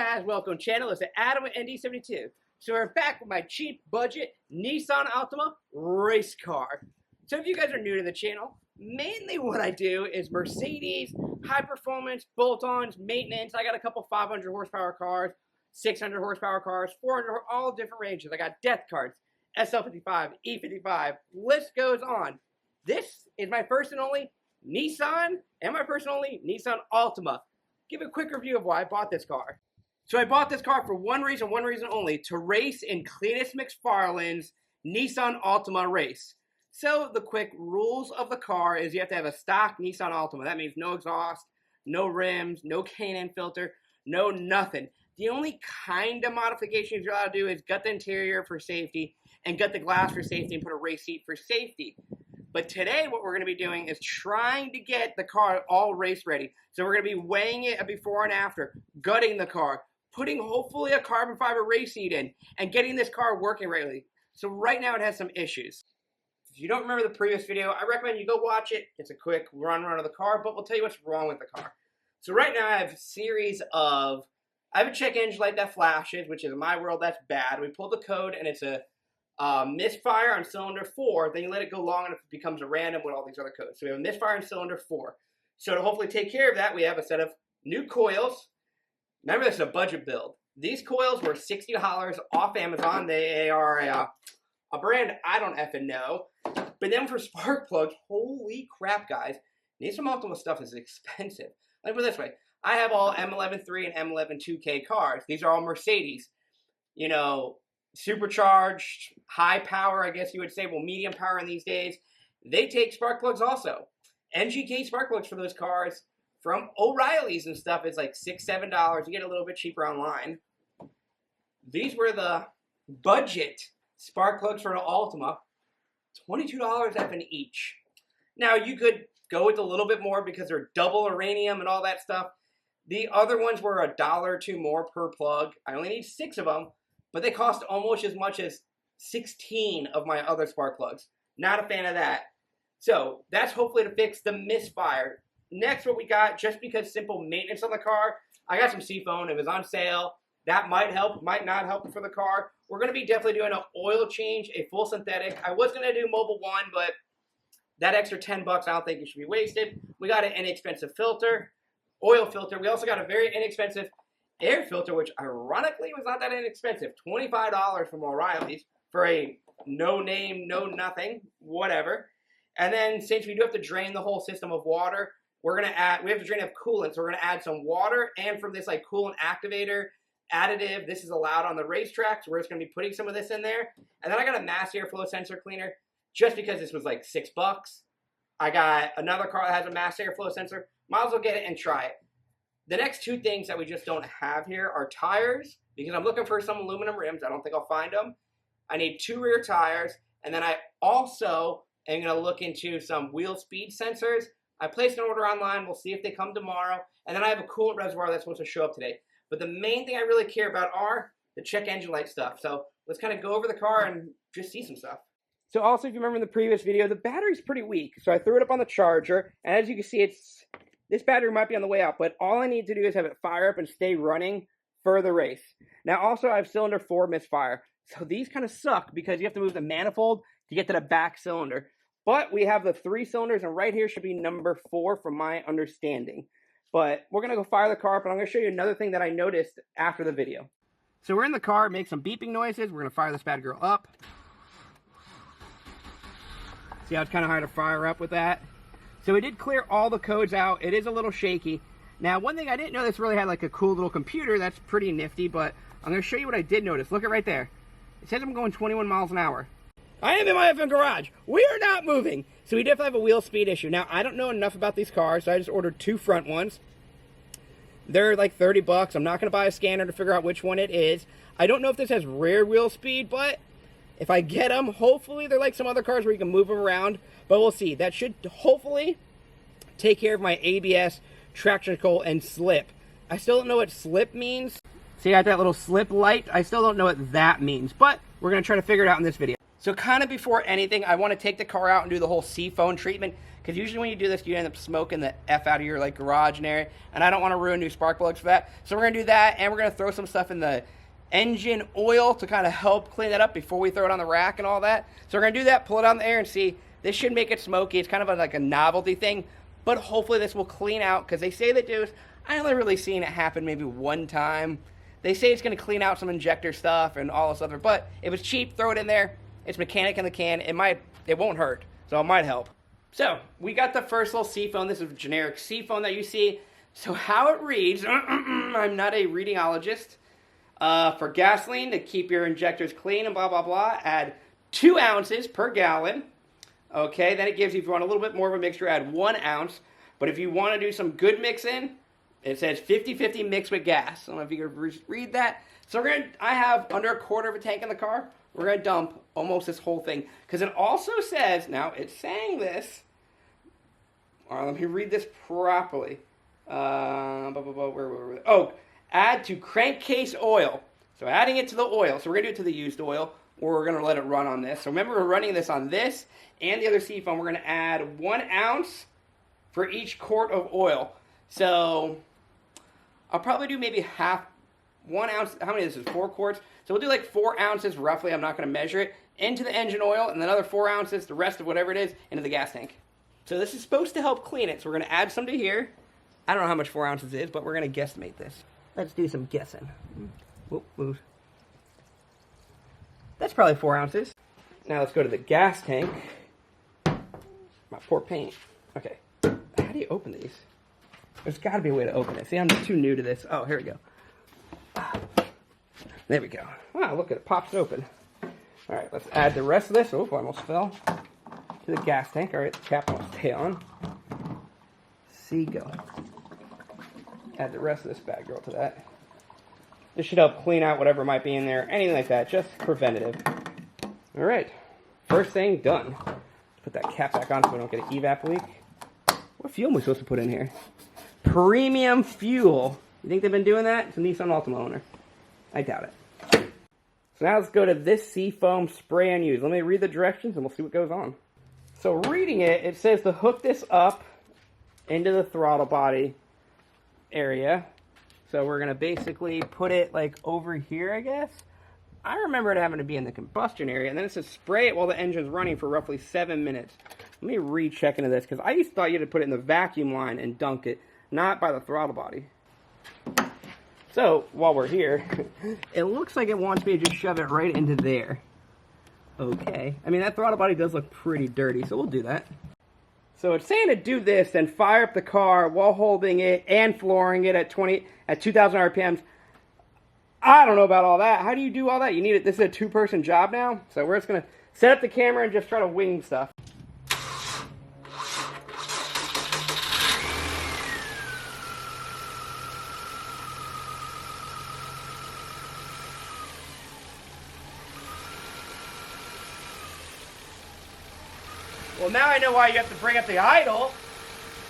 guys? Welcome to the channel. It's Adam with ND72. So we're back with my cheap budget Nissan Altima race car. So if you guys are new to the channel, mainly what I do is Mercedes, high performance, bolt-ons, maintenance. I got a couple 500 horsepower cars, 600 horsepower cars, 400, all different ranges. I got death cards, SL55, E55, list goes on. This is my first and only Nissan Nissan Altima. Give a quick review of why I bought this car. So I bought this car for one reason only, to race in Cleetus McFarlane's Nissan Altima race. So the quick rules of the car is you have to have a stock Nissan Altima. That means no exhaust, no rims, no K&N filter, no nothing. The only kind of modifications you're allowed to do is gut the interior for safety and gut the glass for safety and put a race seat for safety. But today what we're going to be doing is trying to get the car all race ready. So we're going to be weighing it before and after, gutting the car, putting hopefully a carbon fiber race seat in, and getting this car working rightly. So right now it has some issues. If you don't remember the previous video, I recommend you go watch it. It's a quick run of the car, but we'll tell you what's wrong with the car. So right now I have a check engine light that flashes, which is in my world, that's bad. We pull the code and it's a misfire on cylinder 4, then you let it go long enough, it becomes a random with all these other codes. So we have a misfire on cylinder 4. So to hopefully take care of that, we have a set of new coils. Remember, this is a budget build. These coils were $60 off Amazon. They are a brand I don't effing know. But then for spark plugs, holy crap, guys. Nissan Altima stuff is expensive. Let me put it this way. I have all M11.3 and M11.2K cars. These are all Mercedes. You know, supercharged, high power, I guess you would say, well, medium power in these days. They take spark plugs also. NGK spark plugs for those cars from O'Reilly's and stuff is like $6, $7. You get a little bit cheaper online. These were the budget spark plugs for the Altima. $22 effing each. Now, you could go with a little bit more because they're double uranium and all that stuff. The other ones were $1 or $2 more per plug. I only need 6 of them. But they cost almost as much as 16 of my other spark plugs. Not a fan of that. So that's hopefully to fix the misfire. Next, what we got, just because simple maintenance on the car, I got some Seafoam. It was on sale. That might help, might not help for the car. We're going to be definitely doing an oil change, a full synthetic. I was going to do Mobil 1, but that extra $10, I don't think it should be wasted. We got an inexpensive filter, oil filter. We also got a very inexpensive air filter, which ironically was not that inexpensive. $25 from O'Reilly's for a no name, no nothing, whatever. And then since we do have to drain the whole system of water, we have to drain of coolant, so we're going to add some water, and from this like coolant activator additive, this is allowed on the racetrack, so we're just going to be putting some of this in there. And then I got a mass airflow sensor cleaner, just because this was like $6. I got another car that has a mass airflow sensor. Might as well get it and try it. The next 2 things that we just don't have here are tires, because I'm looking for some aluminum rims. I don't think I'll find them. I need 2 rear tires, and then I also am going to look into some wheel speed sensors. I placed an order online. We'll see if they come tomorrow. And then I have a coolant reservoir that's supposed to show up today. But the main thing I really care about are the check engine light stuff. So let's kind of go over the car and just see some stuff. So also, if you remember in the previous video, the battery's pretty weak. So I threw it up on the charger, and as you can see, this battery might be on the way out, but all I need to do is have it fire up and stay running for the race. Now, also, I have cylinder 4 misfire. So these kind of suck because you have to move the manifold to get to the back cylinder. But we have the 3 cylinders, and right here should be number 4 from my understanding. But we're going to go fire the car up, and I'm going to show you another thing that I noticed after the video. So we're in the car, make some beeping noises. We're going to fire this bad girl up. See how it's kind of hard to fire up with that? So we did clear all the codes out. It is a little shaky. Now, one thing I didn't know, this really had like a cool little computer. That's pretty nifty, but I'm going to show you what I did notice. Look at right there. It says I'm going 21 miles an hour. I am in my effing garage. We are not moving. So we definitely have a wheel speed issue. Now, I don't know enough about these cars, so I just ordered 2 front ones. They're like $30. I'm not going to buy a scanner to figure out which one it is. I don't know if this has rear wheel speed, but if I get them, hopefully they're like some other cars where you can move them around. But we'll see. That should hopefully take care of my ABS, traction control, and slip. I still don't know what slip means. See, I got that little slip light. I still don't know what that means, but we're going to try to figure it out in this video. So kind of before anything, I want to take the car out and do the whole Seafoam treatment, because usually when you do this, you end up smoking the F out of your like garage and area, and I don't want to ruin new spark plugs for that. So we're going to do that, and we're going to throw some stuff in the engine oil to kind of help clean that up before we throw it on the rack and all that. So we're going to do that, pull it out in the air, and see. This should make it smoky. It's kind of like a novelty thing, but hopefully this will clean out, because they say that does. I only really seen it happen maybe one time. They say it's going to clean out some injector stuff and all this other, but if it's cheap, throw it in there. It's mechanic in the can. It won't hurt, so it might help. So we got the first little Seafoam. This is a generic Seafoam that you see. So how it reads, I'm not a readingologist. For gasoline, to keep your injectors clean and blah, blah, blah, add 2 ounces per gallon. Okay, then it gives you, if you want a little bit more of a mixture, add 1 ounce. But if you want to do some good mixing, it says 50-50 mixed with gas. I don't know if you can read that. So I have under 1/4 of a tank in the car. We're going to dump almost this whole thing. Because it also says, now it's saying this. All right, let me read this properly. Oh, add to crankcase oil. So adding it to the oil. So we're going to do it to the used oil, or we're going to let it run on this. So remember, we're running this on this and the other Seafoam. We're going to add 1 ounce for each quart of oil. So I'll probably do maybe 1 ounce. How many is this? 4 quarts. So we'll do like 4 ounces roughly. I'm not going to measure it. Into the engine oil, and another 4 ounces, the rest of whatever it is, into the gas tank. So this is supposed to help clean it. So we're going to add some to here. I don't know how much 4 ounces is, but we're going to guesstimate this. Let's do some guessing. Whoop, move. That's probably 4 ounces. Now let's go to the gas tank. My poor paint. Okay. How do you open these? There's got to be a way to open it. See, I'm too new to this. Oh, here we go. There we go. Wow, look, it pops open. All right, let's add the rest of this. Oh, I almost fell. To the gas tank. All right, the cap will stay on. See, go. Add the rest of this bad girl to that. This should help clean out whatever might be in there. Anything like that. Just preventative. All right. First thing done. Put that cap back on so we don't get an evap leak. What fuel am we supposed to put in here? Premium fuel. You think they've been doing that? It's a Nissan Altima owner. I doubt it. So now let's go to this Seafoam spray and use. Let me read the directions and we'll see what goes on. So reading it, it says to hook this up into the throttle body area. So we're going to basically put it like over here, I guess. I remember it having to be in the combustion area. And then it says spray it while the engine's running for roughly 7 minutes. Let me recheck into this, because I used to thought you had to put it in the vacuum line and dunk it, not by the throttle body. So, while we're here, it looks like it wants me to just shove it right into there. Okay. I mean, that throttle body does look pretty dirty, so we'll do that. So it's saying to do this, then fire up the car while holding it and flooring it at 2,000 RPMs. I don't know about all that. How do you do all that? You need it. This is a 2-person job now. So we're just going to set up the camera and just try to wing stuff. Well, now I know why you have to bring up the idle,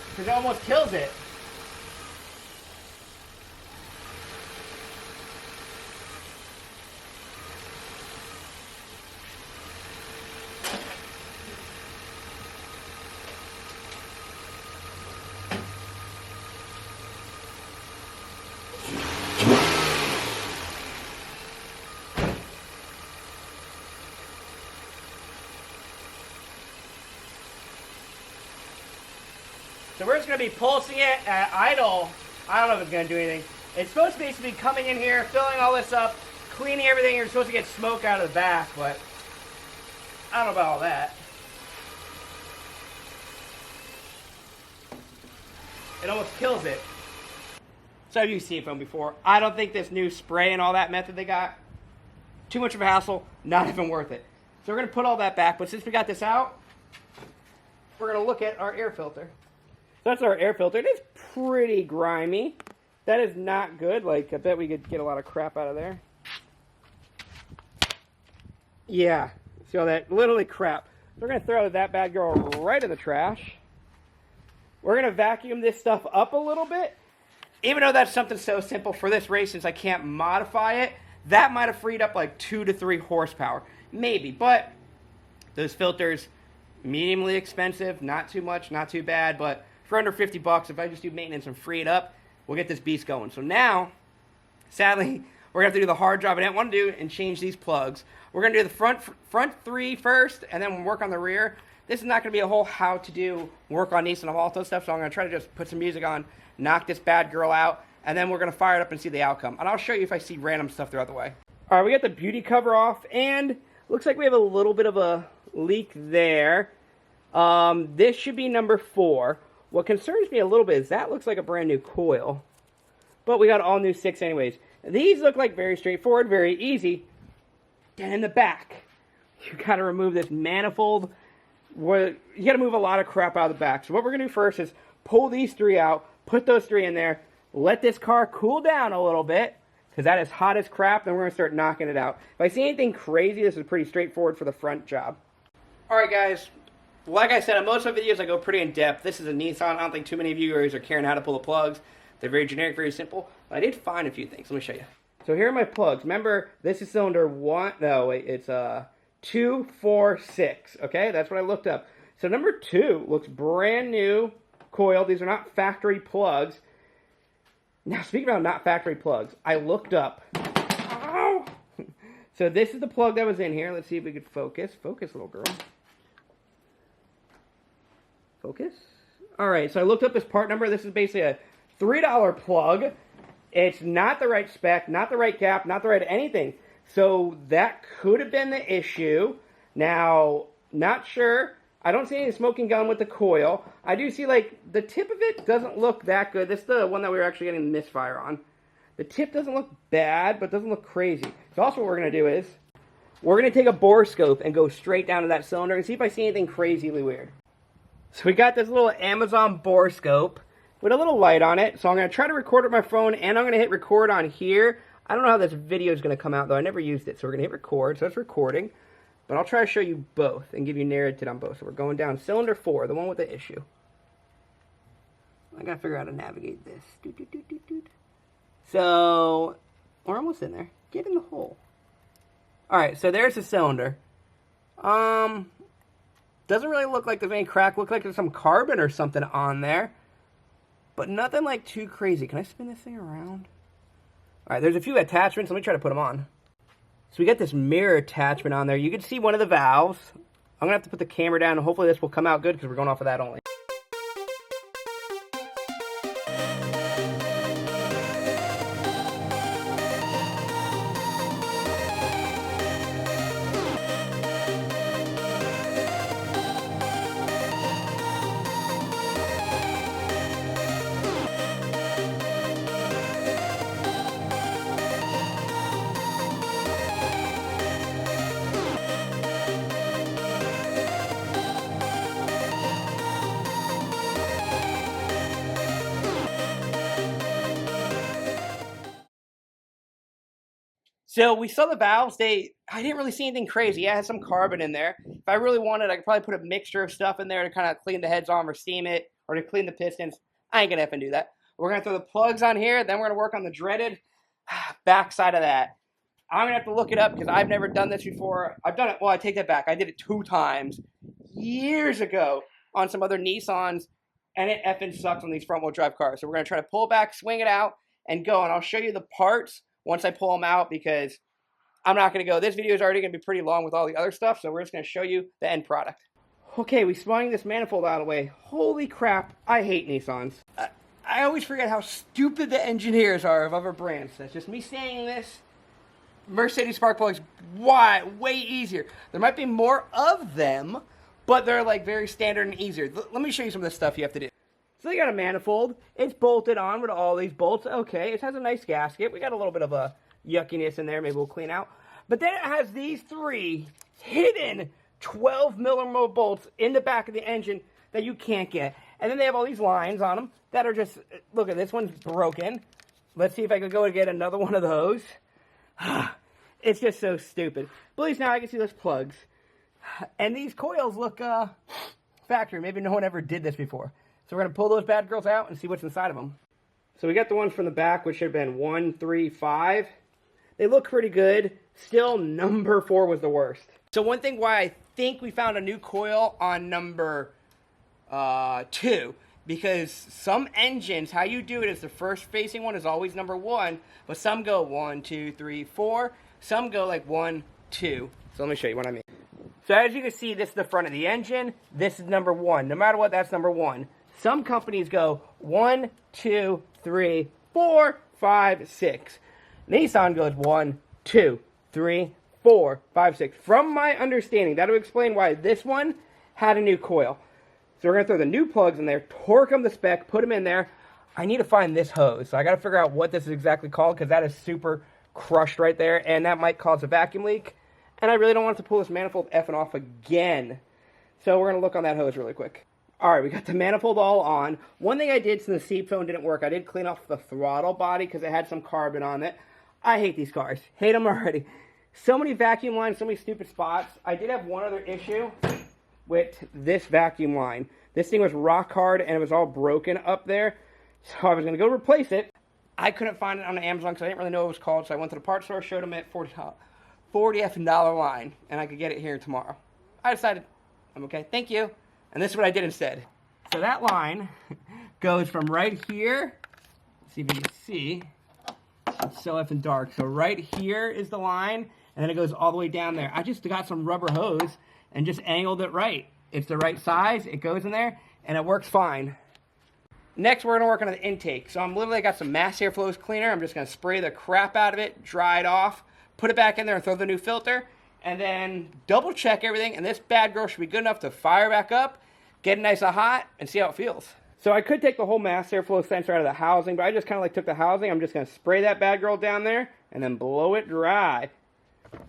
because it almost kills it. So we're just going to be pulsing it at idle. I don't know if it's going to do anything. It's supposed to basically be coming in here, filling all this up, cleaning everything. You're supposed to get smoke out of the back, but I don't know about all that. It almost kills it. So I've used Seafoam before. I don't think this new spray and all that method they got, too much of a hassle, not even worth it. So we're going to put all that back, but since we got this out, we're going to look at our air filter. So that's our air filter. It is pretty grimy. That is not good. Like, I bet we could get a lot of crap out of there. Yeah. See all that? Literally crap. So we're going to throw that bad girl right in the trash. We're going to vacuum this stuff up a little bit. Even though that's something so simple for this race, since I can't modify it, that might have freed up like 2 to 3 horsepower. Maybe. But those filters, mediumly expensive, not too much, not too bad, but for under 50 bucks, if I just do maintenance and free it up, we'll get this beast going. So now, sadly, we're going to have to do the hard job I didn't want to do and change these plugs. We're going to do the front three first, and then we'll work on the rear. This is not going to be a whole how to do work on Nissan Alto stuff, so I'm going to try to just put some music on, knock this bad girl out, and then we're going to fire it up and see the outcome. And I'll show you if I see random stuff throughout the way. All right, we got the beauty cover off, and looks like we have a little bit of a leak there. This should be number 4. What concerns me a little bit is that looks like a brand new coil. But we got all new 6 anyways. These look like very straightforward, very easy. Then in the back, you got to remove this manifold. You got to move a lot of crap out of the back. So what we're going to do first is pull these 3 out, put those 3 in there, let this car cool down a little bit, because that is hot as crap, then we're going to start knocking it out. If I see anything crazy, this is pretty straightforward for the front job. Alright guys, like I said, on most of my videos I go pretty in depth. This is a Nissan. I don't think too many of you guys are caring how to pull the plugs. They're very generic, very simple. But I did find a few things. Let me show you. So here are my plugs. Remember, this is cylinder 1. No, wait, it's 2, 4, 6. Okay, that's what I looked up. So number 2 looks brand new coil. These are not factory plugs. Now, speaking about not factory plugs, I looked up. Ow! So this is the plug that was in here. Let's see if we could focus. Focus, little girl. Focus. All right, so I looked up this part number. This is basically a $3 plug. It's not the right spec, not the right gap, not the right anything. So that could have been the issue. Now, not sure. I don't see any smoking gun with the coil. I do see, like, the tip of it doesn't look that good. This is the one that we were actually getting the misfire on. The tip doesn't look bad, but doesn't look crazy. So also what we're going to do is, we're going to take a bore scope and go straight down to that cylinder and see if I see anything crazily weird. So we got this little Amazon bore scope with a little light on it. So I'm going to try to record with my phone, and I'm going to hit record on here. I don't know how this video is going to come out, though. I never used it. So we're going to hit record. So it's recording. But I'll try to show you both and give you narrative on both. So we're going down cylinder 4, the one with the issue. I got to figure out how to navigate this. So we're almost in there. Get in the hole. Alright, so there's the cylinder. Doesn't really look like there's any crack. Looks like there's some carbon or something on there. But nothing like too crazy. Can I spin this thing around? Alright, there's a few attachments. Let me try to put them on. So we got this mirror attachment on there. You can see one of the valves. I'm going to have to put the camera down, and hopefully this will come out good because we're going off of that only. So we saw the valves. I didn't really see anything crazy. Yeah, it has some carbon in there. If I really wanted, I could probably put a mixture of stuff in there to kind of clean the heads on or steam it or to clean the pistons. I ain't going to have to do that. We're going to throw the plugs on here. Then we're going to work on the dreaded backside of that. I'm going to have to look it up because I've never done this before. I've done it. Well, I take that back. I did it 2 times years ago on some other Nissans, and it effing sucks on these front-wheel drive cars. So we're going to try to pull back, swing it out, and go. And I'll show you the parts once I pull them out, because I'm not going to go. This video is already going to be pretty long with all the other stuff, so we're just going to show you the end product. Okay, we swung this manifold out of the way. Holy crap, I hate Nissans. I always forget how stupid the engineers are of other brands. That's just me saying this. Mercedes spark plugs, way easier. There might be more of them, but they're like very standard and easier. Let me show you some of the stuff you have to do. So they got a manifold. It's bolted on with all these bolts. Okay, it has a nice gasket. We got a little bit of a yuckiness in there. Maybe we'll clean out. But then it has these 3 hidden 12mm bolts in the back of the engine that you can't get. And then they have all these lines on them that are just, look at this one's broken. Let's see if I could go and get another one of those. It's just so stupid. But at least now I can see those plugs. And these coils look factory. Maybe no one ever did this before. So we're going to pull those bad girls out and see what's inside of them. So we got the ones from the back, which should have been 1, 3, 5. They look pretty good. Still, number 4 was the worst. So one thing why I think we found a new coil on number 2, because some engines, how you do it is the first facing one is always number 1, but some go 1, 2, 3, 4. Some go like 1, 2. So let me show you what I mean. So as you can see, this is the front of the engine. This is number 1. No matter what, that's number 1. Some companies go 1, 2, 3, 4, 5, 6. Nissan goes 1, 2, 3, 4, 5, 6. From my understanding, that would explain why this one had a new coil. So we're going to throw the new plugs in there, torque them to spec, put them in there. I need to find this hose. So I got to figure out what this is exactly called, because that is super crushed right there, and that might cause a vacuum leak. And I really don't want to pull this manifold effing off again. So we're going to look on that hose really quick. All right, we got the manifold all on. One thing I did since the Seafoam didn't work, I did clean off the throttle body because it had some carbon on it. I hate these cars. Hate them already. So many vacuum lines, so many stupid spots. I did have one other issue with this vacuum line. This thing was rock hard and it was all broken up there. So I was going to go replace it. I couldn't find it on Amazon because I didn't really know what it was called. So I went to the parts store, showed them at $40 line, and I could get it here tomorrow. I decided, I'm okay, thank you. And this is what I did instead. So that line goes from right here, let's see if you can see, it's so effing dark. So right here is the line, and then it goes all the way down there. I just got some rubber hose and just angled it right. It's the right size, it goes in there, and it works fine. Next, we're going to work on the intake. So I'm literally got some mass airflow cleaner. I'm just going to spray the crap out of it, dry it off, put it back in there and throw the new filter, and then double check everything, and this bad girl should be good enough to fire back up, get it nice and hot, and see how it feels. So I could take the whole mass airflow sensor out of the housing, but I just kind of like took the housing. I'm just going to spray that bad girl down there, and then blow it dry.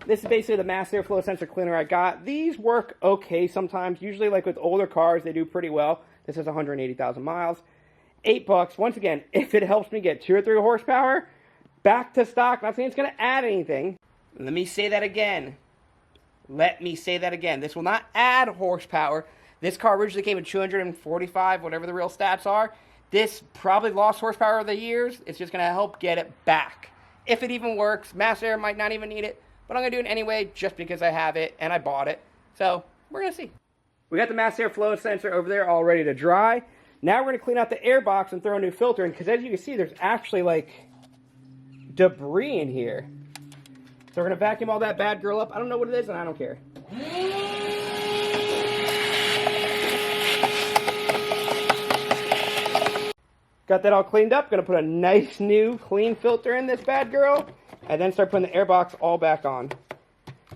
This is basically the mass airflow sensor cleaner I got. These work okay sometimes. Usually, like with older cars, they do pretty well. This is 180,000 miles. $8. Once again, if it helps me get 2 or 3 horsepower back to stock, not saying it's going to add anything. Let me say that again. Let me say that again. This will not add horsepower. This car originally came in 245, whatever the real stats are. This probably lost horsepower over the years. It's just going to help get it back. If it even works, mass air might not even need it, but I'm going to do it anyway just because I have it and I bought it. So we're going to see. We got the mass airflow sensor over there all ready to dry. Now we're going to clean out the air box and throw a new filter in, because as you can see, there's actually like debris in here. So we're going to vacuum all that bad girl up. I don't know what it is, and I don't care. Got that all cleaned up. Going to put a nice new clean filter in this bad girl, and then start putting the air box all back on.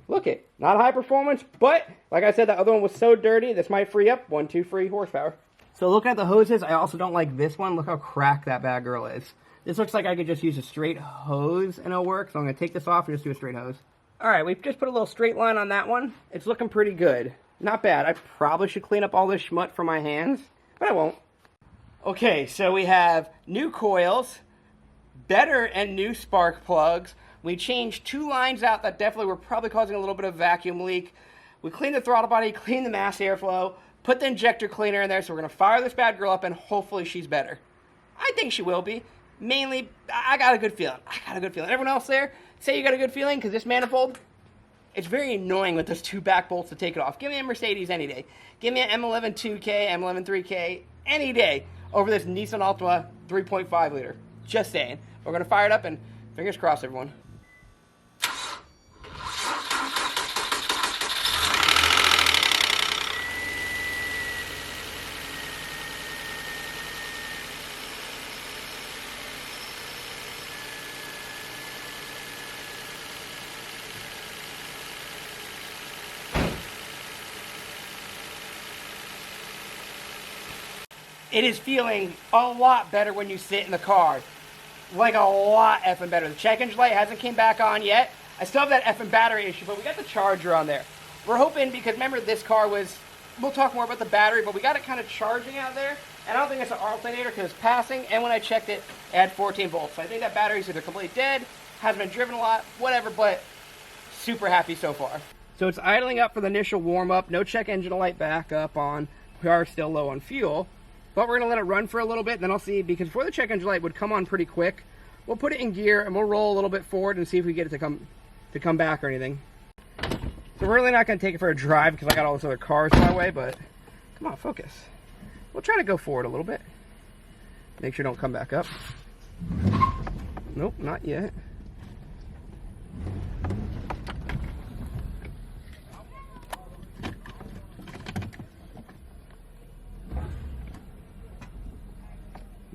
Look it. Not high performance, but like I said, the other one was so dirty, this might free up 1, 2 free horsepower. So looking at the hoses, I also don't like this one. Look how cracked that bad girl is. This looks like I could just use a straight hose and it'll work. So I'm going to take this off and just do a straight hose. Alright, we've just put a little straight line on that one. It's looking pretty good. Not bad. I probably should clean up all this schmut from my hands, but I won't. Okay, so we have new coils, better and new spark plugs. We changed 2 lines out that definitely were probably causing a little bit of vacuum leak. We cleaned the throttle body, cleaned the mass airflow, put the injector cleaner in there, so we're going to fire this bad girl up and hopefully she's better. I think she will be. Mainly, I got a good feeling. Everyone else there, say you got a good feeling, because this manifold, it's very annoying with those 2 back bolts to take it off. Give me a Mercedes any day. Give me an M11 2K, M11 3K any day over this Nissan Altima 3.5 liter. Just saying. We're going to fire it up and fingers crossed, everyone. It is feeling a lot better when you sit in the car. Like a lot effing better. The check engine light hasn't came back on yet. I still have that effing battery issue, but we got the charger on there. We're hoping, because remember this car was, we'll talk more about the battery, but we got it kind of charging out there. And I don't think it's an alternator because it's passing, and when I checked it, it had 14 volts. So I think that battery's either completely dead, hasn't been driven a lot, whatever, but super happy so far. So it's idling up for the initial warm up, no check engine light back up on. We are still low on fuel. But we're going to let it run for a little bit, and then I'll see, because before the check engine light would come on pretty quick, we'll put it in gear, and we'll roll a little bit forward and see if we get it to come back or anything. So So we're really not going to take it for a drive because I got all those other cars in my way, but come on, focus. We'll try to go forward a little bit. Make sure don't come back up. Nope, not yet.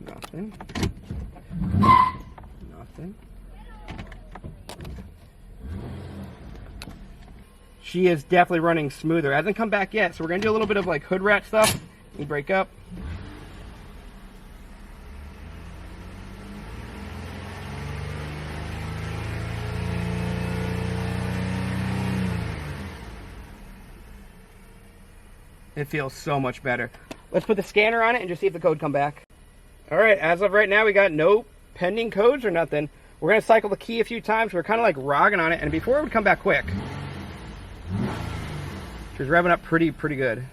Nothing. Nothing. She is definitely running smoother. Hasn't come back yet, so we're gonna do a little bit of like hood rat stuff. You break up. It feels so much better. Let's put the scanner on it and just see if the code come back. All right, as of right now, we got no pending codes or nothing. We're gonna cycle the key a few times. We're kind of like rogging on it, and before it would come back quick. She was revving up pretty good.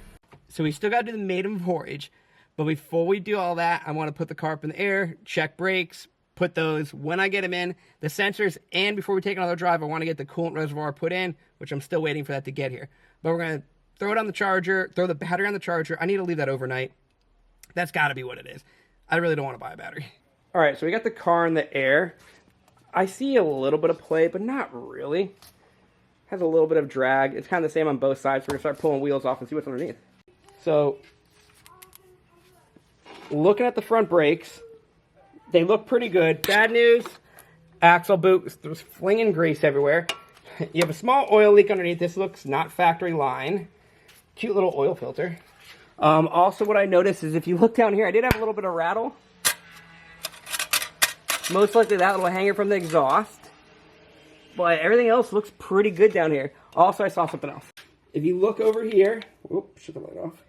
So we still gotta do the maiden voyage, but before we do all that, I wanna put the car up in the air, check brakes, put those, when I get them in, the sensors, and before we take another drive, I wanna get the coolant reservoir put in, which I'm still waiting for that to get here. But we're gonna throw it on the charger, throw the battery on the charger. I need to leave that overnight. That's gotta be what it is. I really don't wanna buy a battery. All right, so we got the car in the air. I see a little bit of play, but not really. Has a little bit of drag. It's kind of the same on both sides. We're gonna start pulling wheels off and see what's underneath. So, looking at the front brakes, they look pretty good. Bad news, axle boot, there's flinging grease everywhere. You have a small oil leak underneath. This looks not factory line. Cute little oil filter. Also, what I noticed is if you look down here, I did have a little bit of rattle. Most likely that little hanger from the exhaust. But everything else looks pretty good down here. Also, I saw something else. If you look over here, whoop, shut the light off.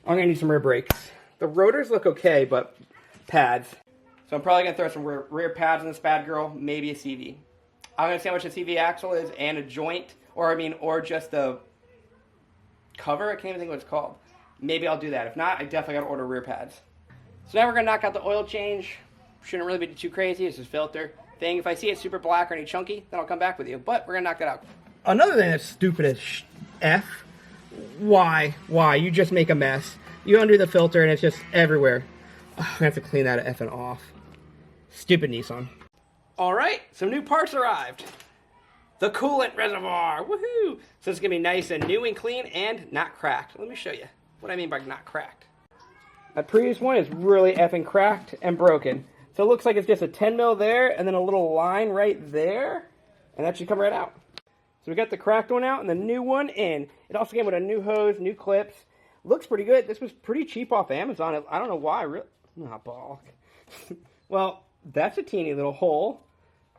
I'm gonna need some rear brakes. The rotors look okay, but pads. So I'm probably gonna throw some rear pads in this bad girl, maybe a CV. I'm gonna see how much a CV axle is and a joint, or just a cover. I can't even think what it's called. Maybe I'll do that. If not, I definitely gotta order rear pads. So now we're gonna knock out the oil change. Shouldn't really be too crazy. It's just filter thing. If I see it super black or any chunky, then I'll come back with you. But we're gonna knock that out. Another thing that's stupid as F. Why? You just make a mess. You undo the filter and it's just everywhere. Oh, I have to clean that effing off. Stupid Nissan. All right, some new parts arrived. The coolant reservoir, woohoo! So it's gonna be nice and new and clean and not cracked. Let me show you what I mean by not cracked. That previous one is really effing cracked and broken. So it looks like it's just a 10 mil there and then a little line right there, and that should come right out. So we got the cracked one out and the new one in. It also came with a new hose, new clips. Looks pretty good. This was pretty cheap off Amazon. I don't know why, really. Not bulk. Well, that's a teeny little hole.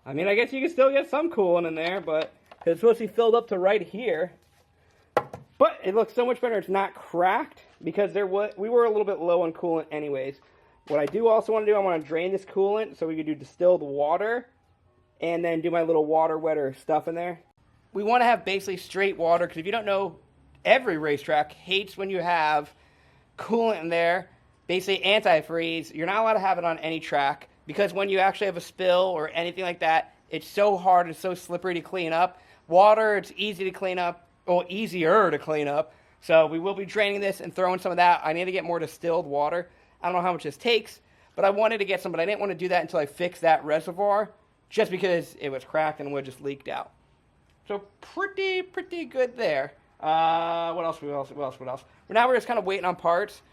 I mean, I guess you can still get some coolant in there, but it's supposed to be filled up to right here. But it looks so much better. It's not cracked because we were a little bit low on coolant anyways. What I do also want to do, I want to drain this coolant so we can do distilled water and then do my little water wetter stuff in there. We want to have basically straight water because if you don't know, every racetrack hates when you have coolant in there, basically antifreeze. You're not allowed to have it on any track because when you actually have a spill or anything like that, it's so hard and so slippery to clean up. Water, it's easy to clean up, or easier to clean up. So we will be draining this and throwing some of that. I need to get more distilled water. I don't know how much this takes, but I wanted to get some, but I didn't want to do that until I fixed that reservoir just because it was cracked and would just leaked out. So pretty good there. What else? Now we're just kind of waiting on parts.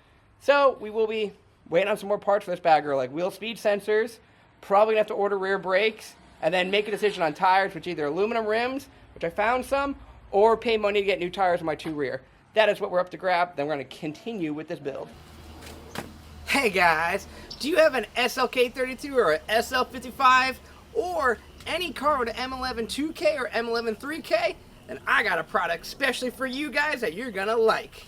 So we will be waiting on some more parts for this bad girl, like wheel speed sensors, probably gonna have to order rear brakes, and then make a decision on tires, which either aluminum rims, which I found some, or pay money to get new tires on my 2 rear. That is what we're up to grab. Then we're gonna continue with this build. Hey guys, do you have an SLK32 or an SL55 or any car with an M11 2K or M11 3K? Then I got a product especially for you guys that you're gonna like.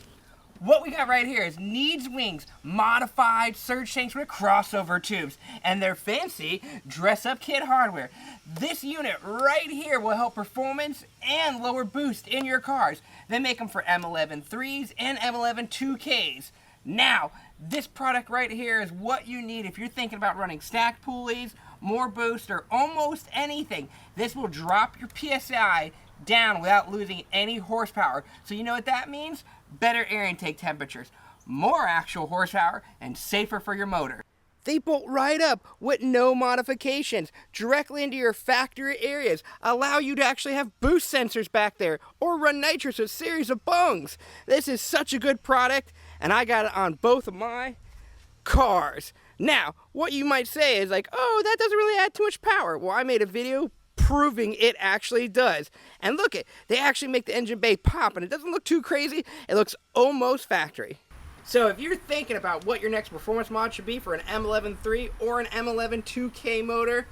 What we got right here is Needs Wings modified surge tanks with crossover tubes, and they're fancy dress-up kit hardware. This unit right here will help performance and lower boost in your cars. They make them for M11 3s and M11 2Ks. Now, this product right here is what you need if you're thinking about running stack pulleys, more boost, or almost anything. This will drop your PSI down without losing any horsepower. So you know what that means? Better air intake temperatures, more actual horsepower, and safer for your motor. They bolt right up with no modifications, directly into your factory areas, allow you to actually have boost sensors back there, or run nitrous with a series of bungs. This is such a good product, and I got it on both of my cars. Now, what you might say is like, oh, that doesn't really add too much power. Well, I made a video proving it actually does. And look it, they actually make the engine bay pop, and it doesn't look too crazy. It looks almost factory. So if you're thinking about what your next performance mod should be for an M11.3 or an M11 2K motor,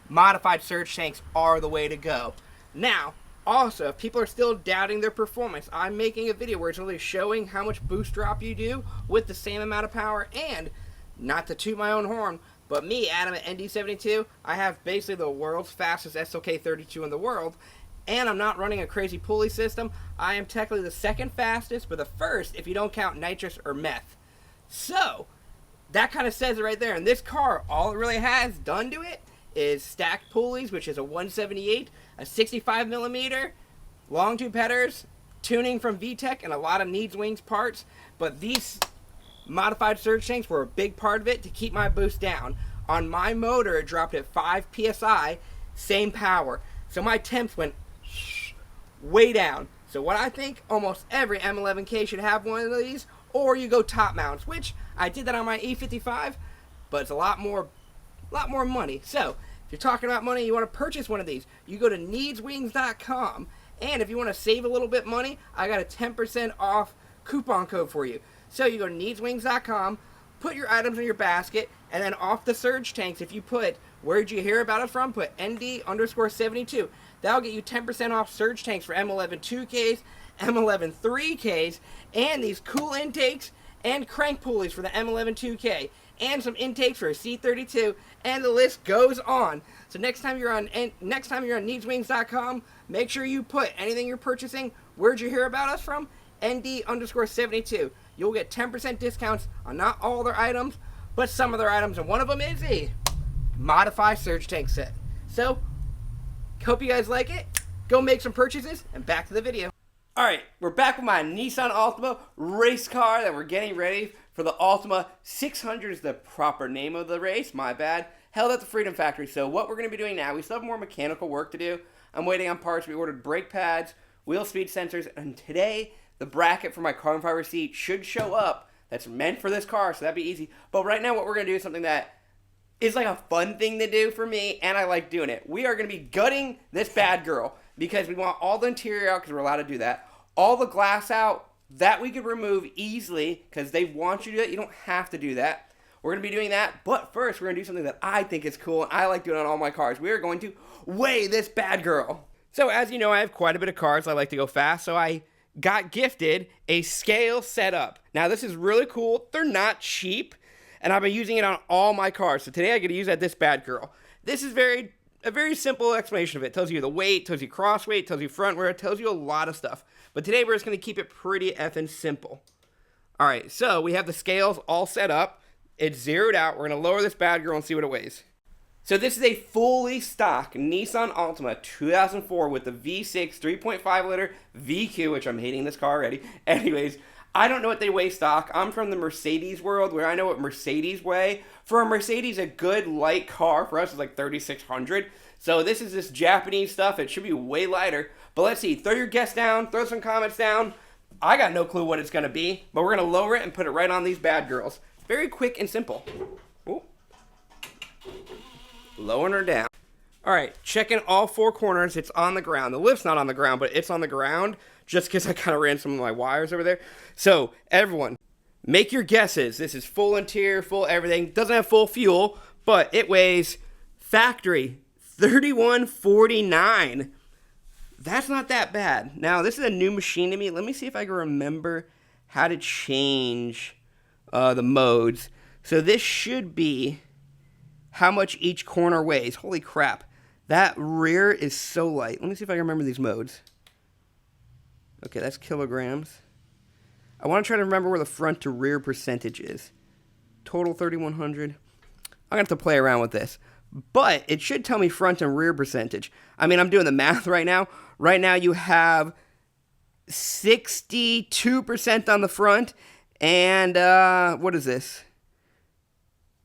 modified surge tanks are the way to go. Now, also, if people are still doubting their performance, I'm making a video where it's really showing how much boost drop you do with the same amount of power. And, not to toot my own horn, but me, Adam at ND72, I have basically the world's fastest SLK32 in the world. And I'm not running a crazy pulley system. I am technically the second fastest, but the first if you don't count nitrous or meth. So, that kind of says it right there. And this car, all it really has done to it is stacked pulleys, which is a 178, a 65 millimeter, long tube headers, tuning from VTEC, and a lot of needs wings parts. But these modified surge tanks were a big part of it to keep my boost down. On my motor, it dropped at 5 PSI, same power. So my temps went way down. So what I think, almost every M11K should have one of these, or you go top mounts, which I did that on my E55, but it's a lot more money. So if you're talking about money, you want to purchase one of these, you go to needswings.com, and if you want to save a little bit money, I got a 10% off coupon code for you. So you go to needswings.com, put your items in your basket, and then off the surge tanks, if you put, where'd you hear about it from, put ND_72. That'll get you 10% off surge tanks for M11 2Ks, M11 3Ks, and these cool intakes and crank pulleys for the M11 2K, and some intakes for a C32, and the list goes on. So next time you're on needswings.com, make sure you put anything you're purchasing, where'd you hear about us from, ND_72. You'll get 10% discounts on not all their items, but some of their items, and one of them is a modified surge tank set. So, hope you guys like it. Go make some purchases, and back to the video. Alright, we're back with my Nissan Altima race car that we're getting ready for the Altima 600 is the proper name of the race, my bad. Held at the Freedom Factory. So what we're going to be doing now, we still have more mechanical work to do. I'm waiting on parts. We ordered brake pads, wheel speed sensors, and today the bracket for my carbon fiber seat should show up. That's meant for this car, so that'd be easy. But right now what we're going to do is something that is like a fun thing to do for me, and I like doing it. We are going to be gutting this bad girl because we want all the interior out because we're allowed to do that. All the glass out, that we could remove easily because they want you to do it. You don't have to do that. We're going to be doing that, but first we're going to do something that I think is cool, and I like doing on all my cars. We are going to weigh this bad girl. So as you know, I have quite a bit of cars. I like to go fast, so I got gifted a scale setup. Now this is really cool. They're not cheap. And I've been using it on all my cars. So today I get to use it at this bad girl. This is a very simple explanation of it. It tells you the weight, tells you cross weight, tells you front wear, it tells you a lot of stuff. But today we're just going to keep it pretty effing simple. Alright, so we have the scales all set up. It's zeroed out. We're going to lower this bad girl and see what it weighs. So this is a fully stock Nissan Altima 2004 with the V6 3.5 liter VQ, which I'm hating this car already. Anyways, I don't know what they weigh stock. I'm from the Mercedes world where I know what Mercedes weigh. For a Mercedes, a good light car for us is like 3,600. So this is this Japanese stuff. It should be way lighter. But let's see. Throw your guess down. Throw some comments down. I got no clue what it's going to be. But we're going to lower it and put it right on these bad girls. Very quick and simple. Ooh. Lowering her down. Alright, checking all four corners. It's on the ground. The lift's not on the ground, but it's on the ground. Just because I kind of ran some of my wires over there. So, everyone, make your guesses. This is full interior, full everything. Doesn't have full fuel, but it weighs factory 3149. That's not that bad. Now, this is a new machine to me. Let me see if I can remember how to change the modes. So, this should be how much each corner weighs. Holy crap. That rear is so light. Let me see if I can remember these modes. Okay, that's kilograms. I want to try to remember where the front to rear percentage is. Total 3,100. I'm going to have to play around with this. But it should tell me front and rear percentage. I mean, I'm doing the math right now. Right now you have 62% on the front, and what is this?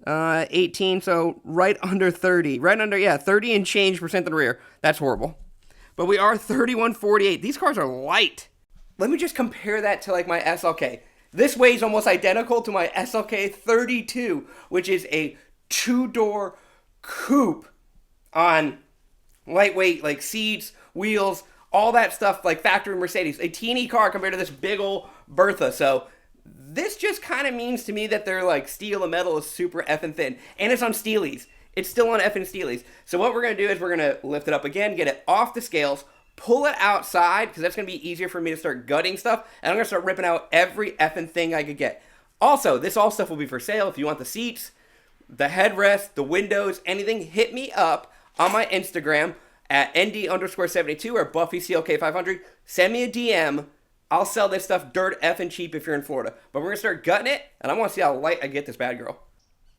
18, so right under 30. Right under, yeah, 30 and change percent in the rear. That's horrible. But we are 3148. These cars are light. Let me just compare that to like my SLK. This weighs almost identical to my SLK 32, which is a 2-door coupe on lightweight, like seats, wheels, all that stuff, like factory Mercedes. A teeny car compared to this big old Bertha. So this just kind of means to me that they're like steel and metal is super effing thin. And it's on Steelies. It's still on effing Steelies. So what we're going to do is we're going to lift it up again, get it off the scales, pull it outside, because that's going to be easier for me to start gutting stuff. And I'm going to start ripping out every effing thing I could get. Also, this all stuff will be for sale. If you want the seats, the headrest, the windows, anything, hit me up on my Instagram at ND_72 or BuffyCLK500. Send me a DM. I'll sell this stuff dirt effing cheap if you're in Florida. But we're going to start gutting it, and I want to see how light I get this bad girl.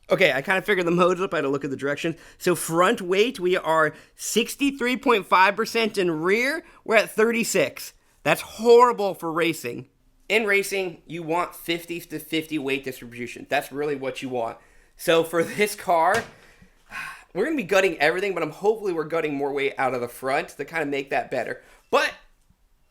Okay, I kind of figured the modes up. I had to look at the directions. So front weight, we are 63.5%. In rear, we're at 36. That's horrible for racing. In racing, you want 50 to 50 weight distribution. That's really what you want. So for this car, we're going to be gutting everything, but hopefully we're gutting more weight out of the front to kind of make that better. But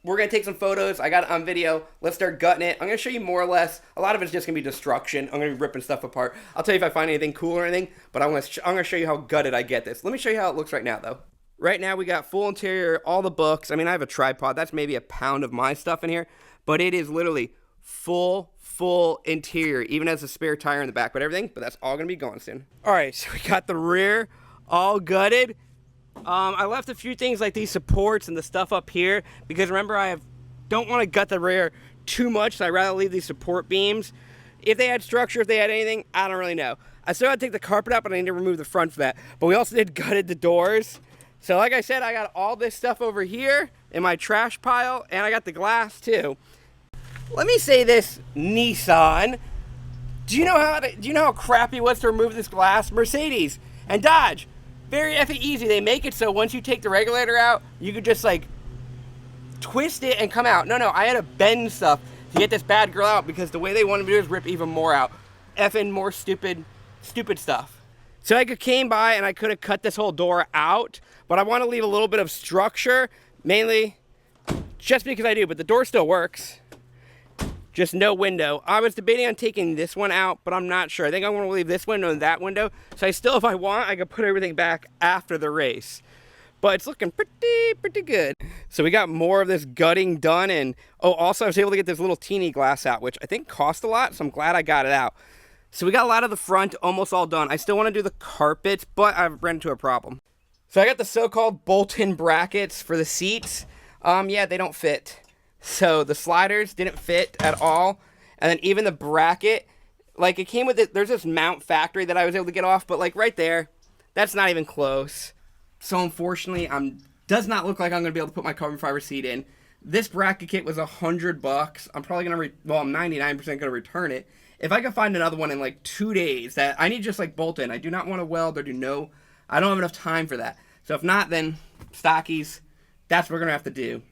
we're going to take some photos. I got it on video. Let's start gutting it. I'm going to show you more or less. A lot of it's just going to be destruction. I'm going to be ripping stuff apart. I'll tell you if I find anything cool or anything, but I'm going to show you how gutted I get this. Let me show you how it looks right now, though. Right now, we got full interior, all the books. I mean, I have a tripod. That's maybe a pound of my stuff in here, but it is literally full interior, even has a spare tire in the back, but that's all going to be going soon. All right, so we got the rear all gutted. I left a few things like these supports and the stuff up here because remember don't want to gut the rear too much, so I'd rather leave these support beams. If they had structure, if they had anything, I don't really know. I still got to take the carpet out, but I need to remove the front for that. But we also did gutted the doors. So like I said, I got all this stuff over here in my trash pile, and I got the glass too. Let me say this, Nissan. Do you know how crappy it was to remove this glass? Mercedes and Dodge, very effing easy. They make it so once you take the regulator out, you could just like twist it and come out. No, I had to bend stuff to get this bad girl out because the way they wanted to do is rip even more out. Effing more stupid stuff. So I came by and I could have cut this whole door out, but I want to leave a little bit of structure, mainly just because I do, but the door still works. Just no window. I was debating on taking this one out, but I'm not sure. I think I want to leave this window and that window. So if I want, I could put everything back after the race. But it's looking pretty good. So we got more of this gutting done. And also I was able to get this little teeny glass out, which I think cost a lot. So I'm glad I got it out. So we got a lot of the front almost all done. I still want to do the carpet, but I've run into a problem. So I got the so-called bolt-in brackets for the seats. Yeah, they don't fit. So the sliders didn't fit at all. And then even the bracket, like it came with it. There's this mount factory that I was able to get off, but like right there, that's not even close. So unfortunately, does not look like I'm going to be able to put my carbon fiber seat in. This bracket kit was $100. I'm probably going to, I'm 99% going to return it. If I can find another one in like 2 days that I need just like bolt in. I do not want to weld or I don't have enough time for that. So if not, then stockies, that's what we're going to have to do.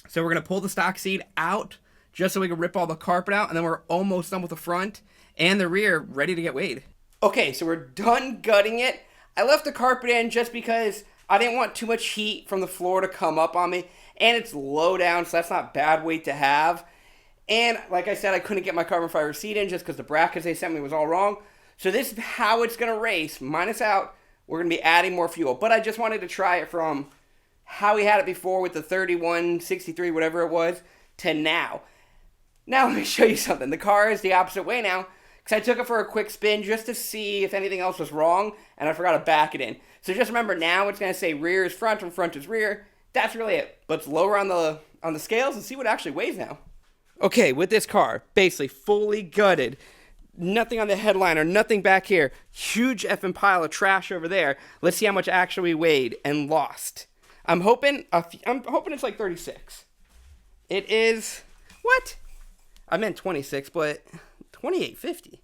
So we're going to pull the stock seat out just so we can rip all the carpet out, and then we're almost done with the front and the rear ready to get weighed. Okay, so we're done gutting it. I left the carpet in just because I didn't want too much heat from the floor to come up on me, and it's low down, so that's not bad weight to have. And like I said, I couldn't get my carbon fiber seat in just because the brackets they sent me was all wrong. So this is how it's going to race, minus out. We're going to be adding more fuel, but I just wanted to try it from how we had it before with the 31, 63, whatever it was, to now. Now let me show you something. The car is the opposite way now, because I took it for a quick spin just to see if anything else was wrong, and I forgot to back it in. So just remember now it's going to say rear is front and front is rear. That's really it. Let's lower on the scales and see what it actually weighs now. Okay, with this car, basically fully gutted. Nothing on the headliner, nothing back here. Huge effing pile of trash over there. Let's see how much actually weighed and lost. I'm hoping it's like 36. It is, what? I meant 26, but 28.50.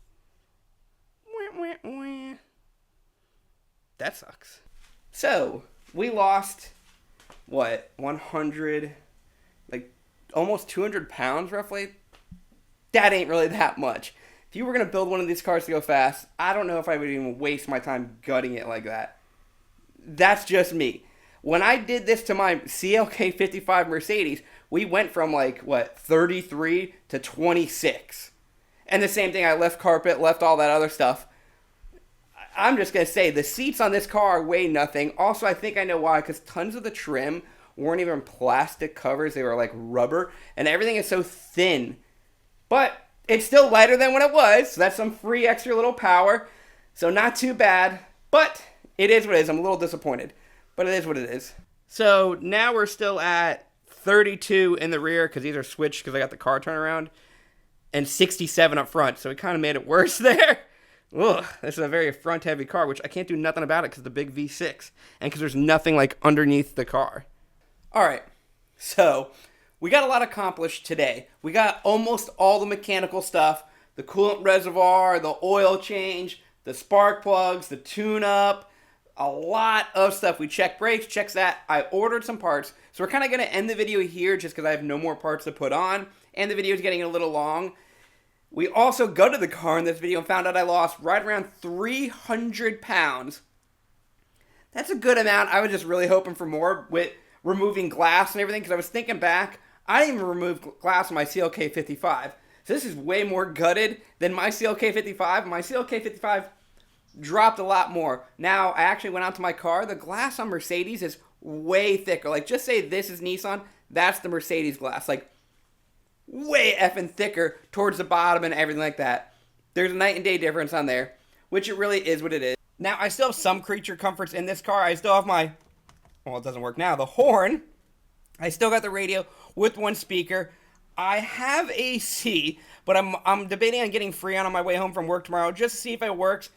That sucks. So, we lost what, 100, like almost 200 pounds roughly. That ain't really that much. If you were going to build one of these cars to go fast, I don't know if I would even waste my time gutting it like that. That's just me. When I did this to my CLK 55 Mercedes, we went from like, what, 33 to 26. And the same thing, I left carpet, left all that other stuff. I'm just going to say, the seats on this car weigh nothing. Also, I think I know why, because tons of the trim weren't even plastic covers. They were like rubber, and everything is so thin. But it's still lighter than when it was, so that's some free extra little power. So not too bad, but it is what it is. I'm a little disappointed, but it is what it is. So now we're still at 32 in the rear, because these are switched because I got the car turnaround, and 67 up front, so it kind of made it worse there. Ugh, this is a very front-heavy car, which I can't do nothing about it because the big V6, and because there's nothing like underneath the car. All right, so we got a lot accomplished today. We got almost all the mechanical stuff, the coolant reservoir, the oil change, the spark plugs, the tune-up, a lot of stuff. We checked brakes, checks that. I ordered some parts, so we're kind of going to end the video here just because I have no more parts to put on, and the video is getting a little long. We also gutted the car in this video and found out I lost right around 300 pounds. That's a good amount. I was just really hoping for more with removing glass and everything, because I was thinking back, I didn't even remove glass on my CLK 55. So this is way more gutted than my CLK 55. My CLK 55 dropped a lot more. Now, I actually went out to my car. The glass on Mercedes is way thicker. Like, just say this is Nissan, that's the Mercedes glass. Like, way effing thicker towards the bottom and everything like that. There's a night and day difference on there, which it really is what it is. Now, I still have some creature comforts in this car. I still have my, well, it doesn't work now, the horn. I still got the radio with one speaker. I have AC, but I'm debating on getting Freon on my way home from work tomorrow just to see if it works.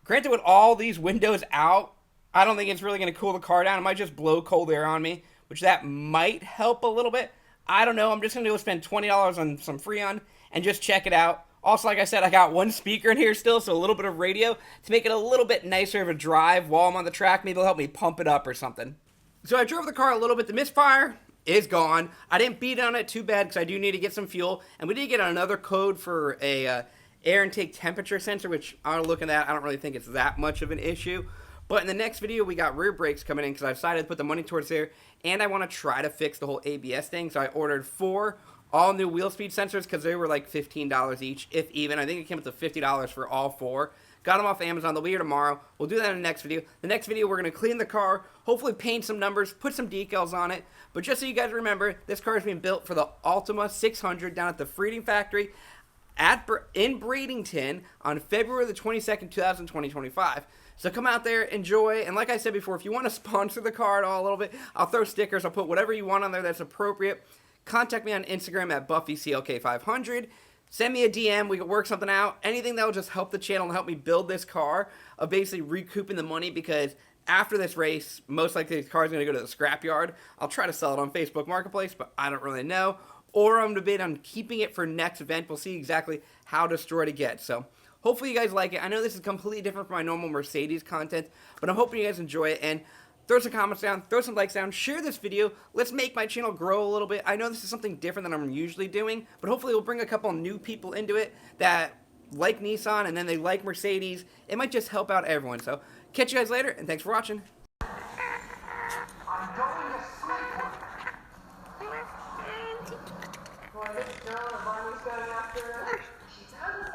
Granted, with all these windows out, I don't think it's really going to cool the car down. It might just blow cold air on me, which that might help a little bit. I don't know. I'm just going to go spend $20 on some Freon and just check it out. Also, like I said, I got one speaker in here still, so a little bit of radio to make it a little bit nicer of a drive while I'm on the track. Maybe it'll help me pump it up or something. So I drove the car a little bit. The misfire is gone. I didn't beat on it too bad because I do need to get some fuel. And we did get another code for a air intake temperature sensor, which I'll look at that. I don't really think it's that much of an issue. But in the next video, we got rear brakes coming in because I decided to put the money towards there. And I want to try to fix the whole ABS thing. So I ordered 4 all-new wheel speed sensors because they were like $15 each, if even. I think it came up to $50 for all 4. Got them off Amazon. They'll be here tomorrow. We'll do that in the next video. The next video, we're going to clean the car, hopefully paint some numbers, put some decals on it. But just so you guys remember, this car is being built for the Altima 600 down at the Freeding Factory in Bradenton on February the 22nd, 2025. So come out there, enjoy, and like I said before, if you want to sponsor the car at all a little bit, I'll throw stickers, I'll put whatever you want on there that's appropriate. Contact me on Instagram at BuffyCLK500. Send me a DM, we can work something out. Anything that will just help the channel and help me build this car of basically recouping the money, because after this race, most likely this car is going to go to the scrapyard. I'll try to sell it on Facebook Marketplace, but I don't really know. Or I'm debating on keeping it for next event. We'll see exactly how destroyed it gets. So hopefully you guys like it. I know this is completely different from my normal Mercedes content, but I'm hoping you guys enjoy it. And throw some comments down, throw some likes down, share this video. Let's make my channel grow a little bit. I know this is something different than I'm usually doing, but hopefully we'll bring a couple new people into it that like Nissan and then they like Mercedes. It might just help out everyone. So catch you guys later, and thanks for watching. I'm going to sleep. Boy, this girl, the one who's going after her, she does